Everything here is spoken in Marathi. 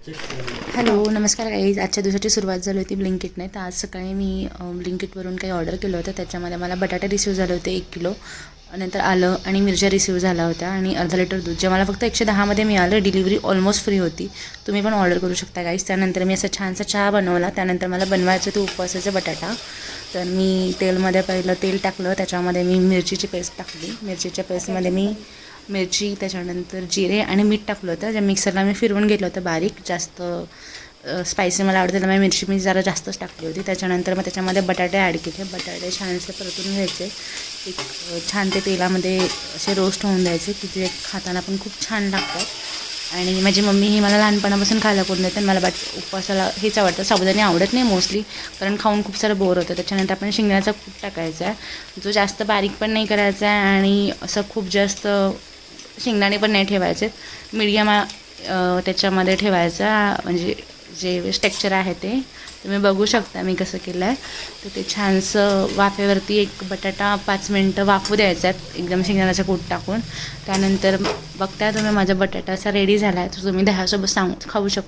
हॅलो नमस्कार गाईज. आजच्या दिवसाची सुरुवात झाली होती ब्लिंकिटने. तर आज सकाळी मी ब्लिंकिटवरून काही ऑर्डर केलं होतं. त्याच्यामध्ये मला बटाटे रिसीव झाले होते 1 किलो, नंतर आलं आणि मिरच्या रिसीव झाल्या होत्या आणि अर्धा लिटर दूध, जे मला फक्त 110मध्ये मिळालं. डिलिव्हरी ऑलमोस्ट फ्री होती. तुम्ही पण ऑर्डर करू शकता गाईज. त्यानंतर मी असा छानसा चहा बनवला. त्यानंतर मला बनवायचं होतं उपवासाचं बटाटा. तर मी तेलमध्ये पहिलं तेल टाकलं, त्याच्यामध्ये मी मिरचीची पेस्ट टाकली. मिरचीच्या पेस्टमध्ये मी मिरची, त्याच्यानंतर जिरे आणि मीठ टाकलं होतं. ज्या मिक्सरला मी फिरवून घेतलं होतं बारीक. जास्त स्पायसी मला आवडते त्यामुळे मिरची मी जरा जास्तच टाकली होती. त्याच्यानंतर मग त्याच्यामध्ये बटाटे ॲड केले. बटाटे छानसे परतून घ्यायचे. एक छान ते तेलामध्ये असे रोस्ट होऊन द्यायचे की ते खाताना पण खूप छान लागतात. आणि माझी मम्मी ही मला लहानपणापासून खायला करून देते. मला उपवासाला हेच आवडतं. साबुदाणे आवडत नाही मोस्टली, कारण खाऊन खूप सारं बोर होतं. त्याच्यानंतर आपण शेंगदाण्याचा कूट टाकायचा आहे, जो जास्त बारीक पण नाही करायचा आहे आणि असं खूप जास्त शेंगदाणे पण नाही ठेवायचे. मीडियम त्याच्यामध्ये ठेवायचा. म्हणजे जे टेक्स्चर आहे ते तुम्ही बघू शकता मी कसं केलं आहे. तर ते छानसं वाफेवरती एक बटाटा 5 मिनटं वाफू द्यायचा आहे एकदम शेंगदाण्याचा कूट टाकून. त्यानंतर बघताय तुम्ही माझा बटाटा असा रेडी झाला आहे. तर तुम्ही दह्यासोबत खाऊ शकता.